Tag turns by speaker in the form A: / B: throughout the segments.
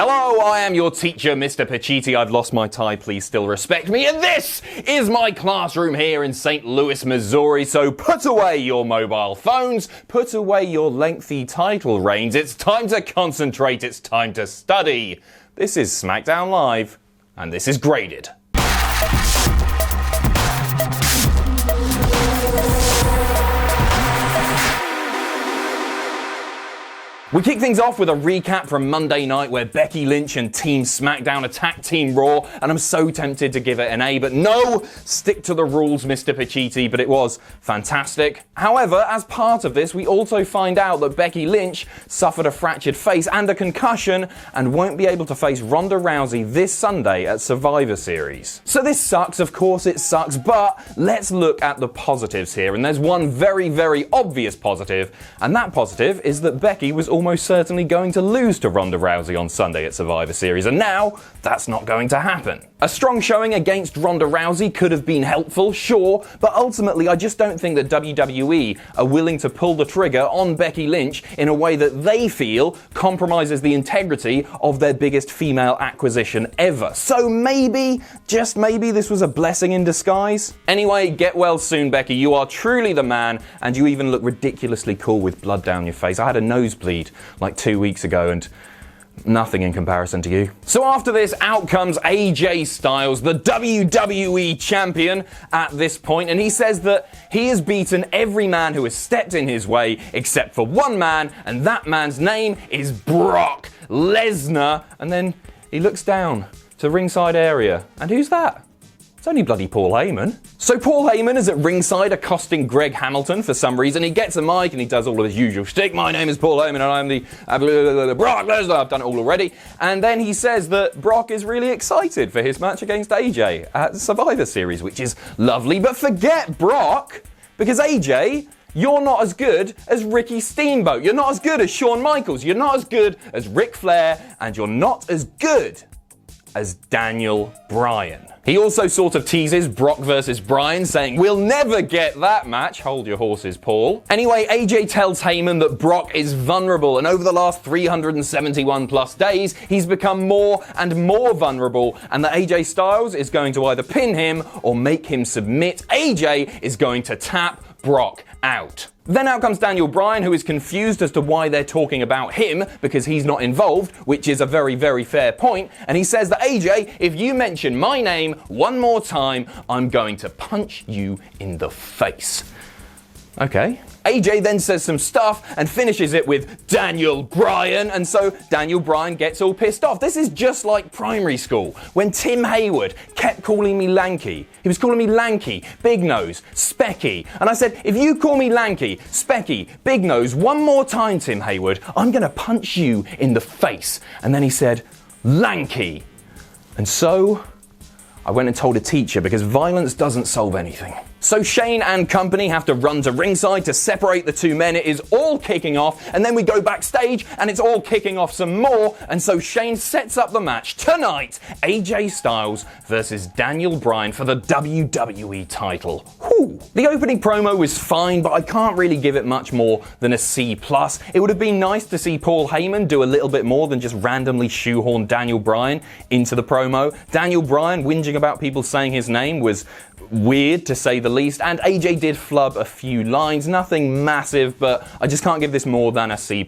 A: Hello, I am your teacher, Mr. Pacitti. I've lost my tie, please still respect me. And this is my classroom here in St. Louis, Missouri. So put away your mobile phones, put away your lengthy title reigns. It's time to concentrate, it's time to study. This is SmackDown Live, and this is Graded. We kick things off with a recap from Monday night where Becky Lynch and Team SmackDown attacked Team Raw, and I'm so tempted to give it an A, but no, stick to the rules, Mr. Pacitti, but it was fantastic. However, as part of this, we also find out that Becky Lynch suffered a fractured face and a concussion and won't be able to face Ronda Rousey this Sunday at Survivor Series. So this sucks, of course it sucks, but let's look at the positives here, and there's one very, very obvious positive, and that positive is that Becky was almost certainly going to lose to Ronda Rousey on Sunday at Survivor Series, and now that's not going to happen. A strong showing against Ronda Rousey could have been helpful, sure, but ultimately I just don't think that WWE are willing to pull the trigger on Becky Lynch in a way that they feel compromises the integrity of their biggest female acquisition ever. So maybe, just maybe, this was a blessing in disguise. Anyway, get well soon, Becky. You are truly the man, and you even look ridiculously cool with blood down your face. I had a nosebleed like 2 weeks ago, and nothing in comparison to you. So after this, out comes AJ Styles, the WWE champion at this point, and he says that he has beaten every man who has stepped in his way except for one man, and that man's name is Brock Lesnar. And then he looks down to the ringside area, and who's that? It's only bloody Paul Heyman. So Paul Heyman is at ringside accosting Greg Hamilton for some reason. He gets a mic and he does all of his usual shtick. My name is Paul Heyman and I'm the Brock Lesnar. I've done it all already. And then he says that Brock is really excited for his match against AJ at Survivor Series, which is lovely. But forget Brock, because AJ, you're not as good as Ricky Steamboat. You're not as good as Shawn Michaels. You're not as good as Ric Flair. And you're not as good as Daniel Bryan. He also sort of teases Brock versus Bryan, saying, "We'll never get that match." Hold your horses, Paul. Anyway, AJ tells Heyman that Brock is vulnerable, and over the last 371 plus days, he's become more and more vulnerable, and that AJ Styles is going to either pin him or make him submit. AJ is going to tap Brock out. Then out comes Daniel Bryan, who is confused as to why they're talking about him, because he's not involved, which is a very, very fair point. And he says that, AJ, if you mention my name one more time, I'm going to punch you in the face. Okay. AJ then says some stuff and finishes it with Daniel Bryan, and so Daniel Bryan gets all pissed off. This is just like primary school, when Tim Hayward kept calling me lanky. He was calling me lanky, big nose, specky, and I said, if you call me lanky, specky, big nose one more time, Tim Hayward, I'm gonna punch you in the face. And then he said, lanky. And so I went and told a teacher, because violence doesn't solve anything. So Shane and company have to run to ringside to separate the two men. It is all kicking off, and then we go backstage and it's all kicking off some more, and so Shane sets up the match tonight, AJ Styles versus Daniel Bryan for the WWE title. Whew. The opening promo was fine, but I can't really give it much more than a C+. It would have been nice to see Paul Heyman do a little bit more than just randomly shoehorn Daniel Bryan into the promo. Daniel Bryan whinging about people saying his name was weird, to say the least, and AJ did flub a few lines, nothing massive, but I just can't give this more than a C+.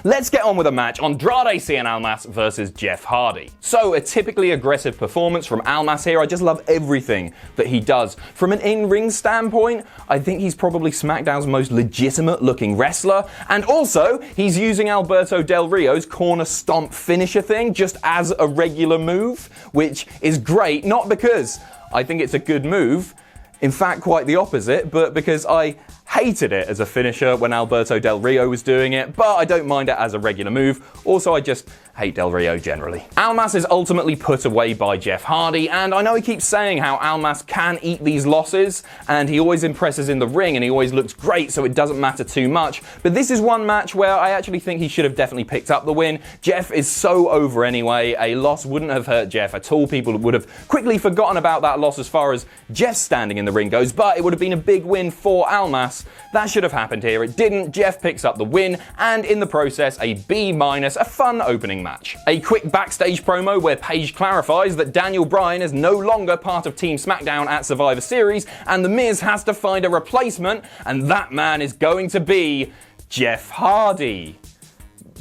A: Let's get on with a match. Andrade Cien Almas versus Jeff Hardy. So, a typically aggressive performance from Almas here. I just love everything that he does. From an in-ring standpoint, I think he's probably SmackDown's most legitimate looking wrestler, and also, he's using Alberto Del Rio's corner stomp finisher thing just as a regular move, which is great, not because I think it's a good move, in fact quite the opposite, but because I hated it as a finisher when Alberto Del Rio was doing it, but I don't mind it as a regular move. Also, I just hate Del Rio generally. Almas is ultimately put away by Jeff Hardy, and I know he keeps saying how Almas can eat these losses, and he always impresses in the ring, and he always looks great, so it doesn't matter too much. But this is one match where I actually think he should have definitely picked up the win. Jeff is so over anyway. A loss wouldn't have hurt Jeff at all. People would have quickly forgotten about that loss as far as Jeff standing in the the ring goes, but it would have been a big win for Almas. That should have happened here. It didn't. Jeff picks up the win, and in the process, a B-, a fun opening match. A quick backstage promo where Paige clarifies that Daniel Bryan is no longer part of Team SmackDown at Survivor Series, and The Miz has to find a replacement, and that man is going to be Jeff Hardy.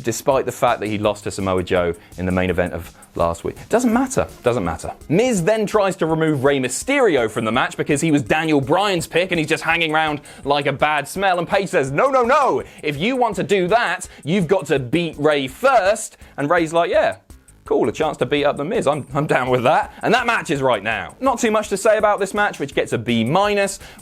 A: Despite the fact that he lost to Samoa Joe in the main event of last week. Doesn't matter. Miz then tries to remove Rey Mysterio from the match because he was Daniel Bryan's pick and he's just hanging around like a bad smell. And Paige says, no. If you want to do that, you've got to beat Rey first. And Rey's like, yeah. Cool, a chance to beat up The Miz. I'm down with that. And that match is right now. Not too much to say about this match, which gets a B-.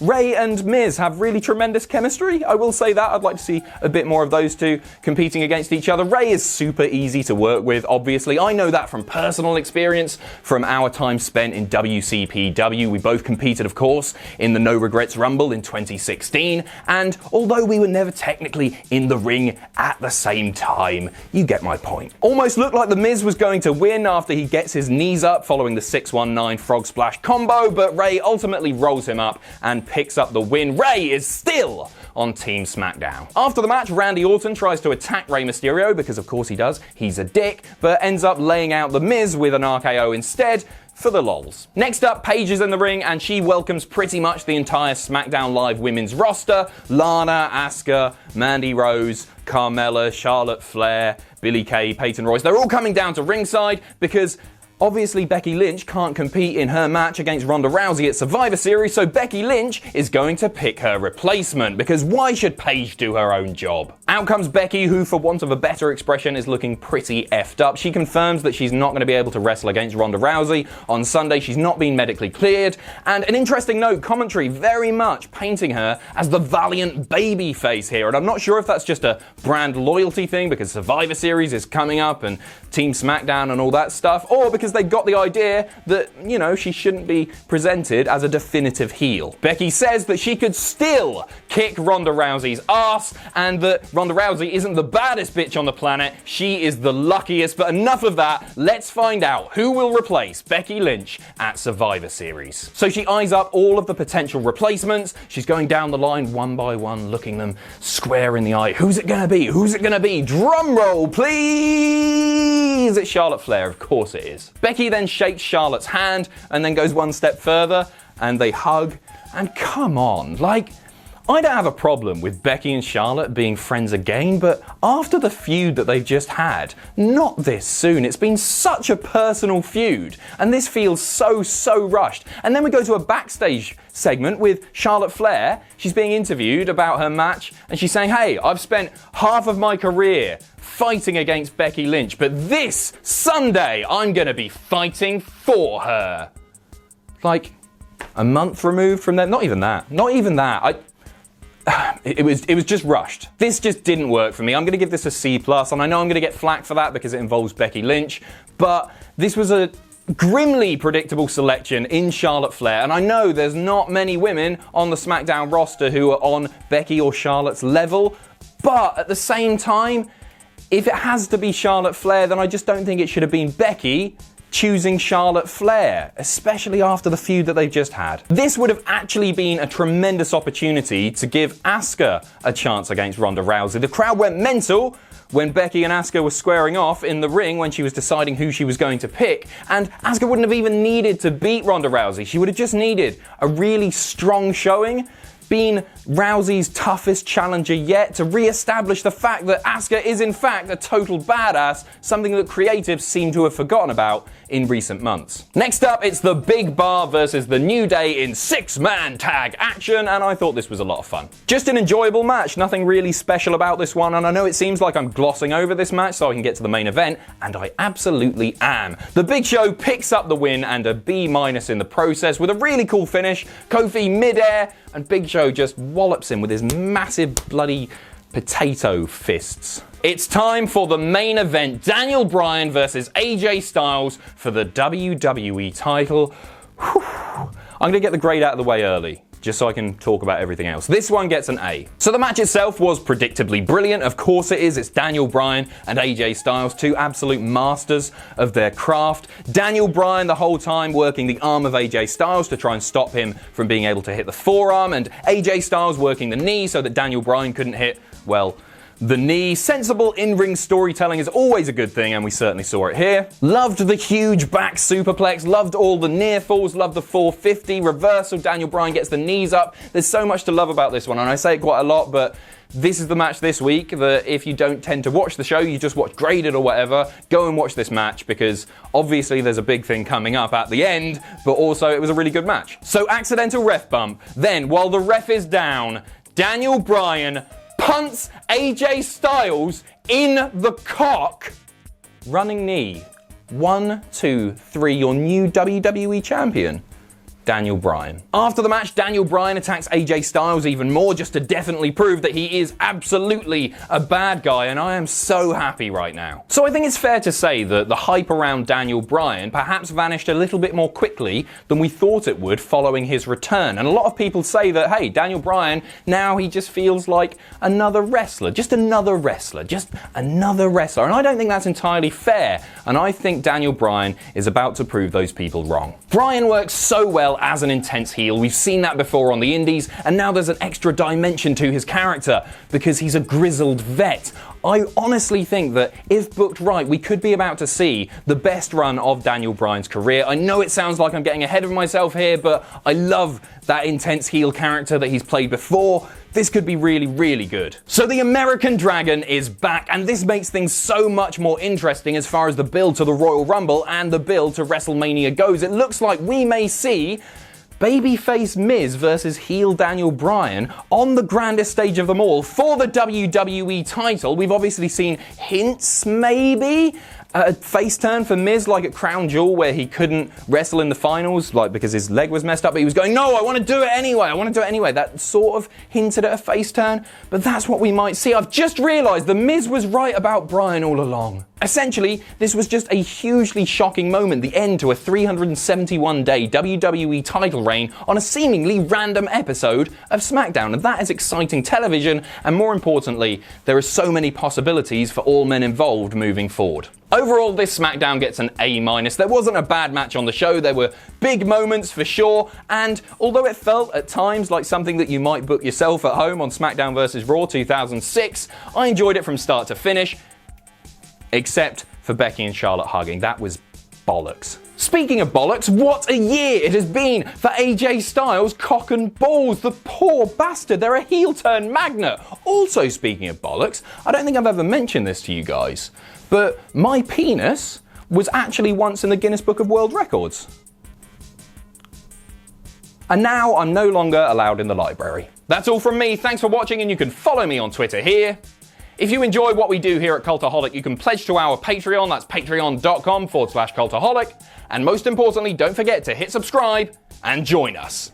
A: Rey and Miz have really tremendous chemistry. I will say that. I'd like to see a bit more of those two competing against each other. Rey is super easy to work with, obviously. I know that from personal experience, from our time spent in WCPW. We both competed, of course, in the No Regrets Rumble in 2016. And although we were never technically in the ring at the same time, you get my point. Almost looked like The Miz was going to win after he gets his knees up following the 619 frog splash combo, but Rey ultimately rolls him up and picks up the win. Rey is still on Team SmackDown. After the match, Randy Orton tries to attack Rey Mysterio because of course he does, he's a dick, but ends up laying out The Miz with an RKO instead, for the lols. Next up, Paige is in the ring and she welcomes pretty much the entire SmackDown Live women's roster. Lana, Asuka, Mandy Rose, Carmella, Charlotte Flair, Billie Kay, Peyton Royce. They're all coming down to ringside because obviously Becky Lynch can't compete in her match against Ronda Rousey at Survivor Series, so Becky Lynch is going to pick her replacement, because why should Paige do her own job? Out comes Becky, who, for want of a better expression, is looking pretty effed up. She confirms that she's not going to be able to wrestle against Ronda Rousey on Sunday. She's not been medically cleared. And an interesting note, commentary very much painting her as the valiant baby face here. And I'm not sure if that's just a brand loyalty thing because Survivor Series is coming up and Team SmackDown and all that stuff, or because they got the idea that, you know, she shouldn't be presented as a definitive heel. Becky says that she could still kick Ronda Rousey's ass and that Ronda Rousey isn't the baddest bitch on the planet, she is the luckiest. But enough of that, let's find out who will replace Becky Lynch at Survivor Series. So she eyes up all of the potential replacements. She's going down the line one by one, looking them square in the eye. Who's it gonna be? Who's it gonna be? Drum roll, please! It's Charlotte Flair, of course it is. Becky then shakes Charlotte's hand and then goes one step further and they hug. And come on, like, I don't have a problem with Becky and Charlotte being friends again, but after the feud that they've just had, not this soon. It's been such a personal feud, and this feels so rushed. And then we go to a backstage segment with Charlotte Flair. She's being interviewed about her match, and she's saying, hey, I've spent half of my career fighting against Becky Lynch, but this Sunday, I'm gonna be fighting for her. Like, a month removed from that? Not even that. It was just rushed. This just didn't work for me. I'm going to give this a C+, and I know I'm going to get flack for that because it involves Becky Lynch, but this was a grimly predictable selection in Charlotte Flair, and I know there's not many women on the SmackDown roster who are on Becky or Charlotte's level, but at the same time, if it has to be Charlotte Flair, then I just don't think it should have been Becky choosing Charlotte Flair, especially after the feud that they've just had. This would have actually been a tremendous opportunity to give Asuka a chance against Ronda Rousey. The crowd went mental when Becky and Asuka were squaring off in the ring when she was deciding who she was going to pick, and Asuka wouldn't have even needed to beat Ronda Rousey. She would have just needed a really strong showing, been Rousey's toughest challenger yet, to re-establish the fact that Asuka is in fact a total badass, something that creatives seem to have forgotten about in recent months. Next up, it's the Big Bar versus the New Day in 6-man tag action, and I thought this was a lot of fun. Just an enjoyable match, nothing really special about this one, and I know it seems like I'm glossing over this match so I can get to the main event, and I absolutely am. The Big Show picks up the win and a B- in the process with a really cool finish. Kofi midair, and Big Show just wallops him with his massive bloody potato fists. It's time for the main event, Daniel Bryan versus AJ Styles for the WWE title. Whew. I'm going to get the grade out of the way early. just so I can talk about everything else. This one gets an A. So the match itself was predictably brilliant. Of course it is. It's Daniel Bryan and AJ Styles, two absolute masters of their craft. Daniel Bryan the whole time working the arm of AJ Styles to try and stop him from being able to hit the forearm, and AJ Styles working the knee so that Daniel Bryan couldn't hit, well, the knee. Sensible in-ring storytelling is always a good thing, and we certainly saw it here. Loved the huge back superplex, loved all the near falls, loved the 450 reversal. Daniel Bryan gets the knees up. There's so much to love about this one, and I say it quite a lot, but this is the match this week that if you don't tend to watch the show, you just watch Graded or whatever, go and watch this match, because obviously there's a big thing coming up at the end, but also it was a really good match. So accidental ref bump. Then, while the ref is down, Daniel Bryan punts AJ Styles in the cock. Running knee. 1, 2, 3, your new WWE champion, Daniel Bryan. After the match, Daniel Bryan attacks AJ Styles even more just to definitely prove that he is absolutely a bad guy, and I am so happy right now. So I think it's fair to say that the hype around Daniel Bryan perhaps vanished a little bit more quickly than we thought it would following his return. And a lot of people say that, hey, Daniel Bryan, now he just feels like another wrestler. Just another wrestler. Just another wrestler. And I don't think that's entirely fair. And I think Daniel Bryan is about to prove those people wrong. Bryan works so well as an intense heel. We've seen that before on the indies, and now there's an extra dimension to his character because he's a grizzled vet. I honestly think that if booked right, we could be about to see the best run of Daniel Bryan's career. I know it sounds like I'm getting ahead of myself here, but I love that intense heel character that he's played before. This could be really, really good. So the American Dragon is back, and this makes things so much more interesting as far as the build to the Royal Rumble and the build to WrestleMania goes. It looks like we may see babyface Miz versus heel Daniel Bryan on the grandest stage of them all for the WWE title. We've obviously seen hints, maybe, a face turn for Miz, like at Crown Jewel, where he couldn't wrestle in the finals, like because his leg was messed up, but he was going, no, I want to do it anyway, I want to do it anyway. That sort of hinted at a face turn, but that's what we might see. I've just realised the Miz was right about Bryan all along. Essentially, this was just a hugely shocking moment, the end to a 371-day WWE title reign on a seemingly random episode of SmackDown, and that is exciting television, and more importantly, there are so many possibilities for all men involved moving forward. Overall, this SmackDown gets an A-. There wasn't a bad match on the show, there were big moments for sure, and although it felt at times like something that you might book yourself at home on SmackDown vs. Raw 2006, I enjoyed it from start to finish. Except for Becky and Charlotte hugging. That was bollocks. Speaking of bollocks, what a year it has been for AJ Styles' cock and balls. The poor bastard, they're a heel turn magnet. Also, speaking of bollocks, I don't think I've ever mentioned this to you guys, but my penis was actually once in the Guinness Book of World Records. And now I'm no longer allowed in the library. That's all from me. Thanks for watching, and you can follow me on Twitter here. If you enjoy what we do here at Cultaholic, you can pledge to our Patreon. That's patreon.com/Cultaholic. And most importantly, don't forget to hit subscribe and join us.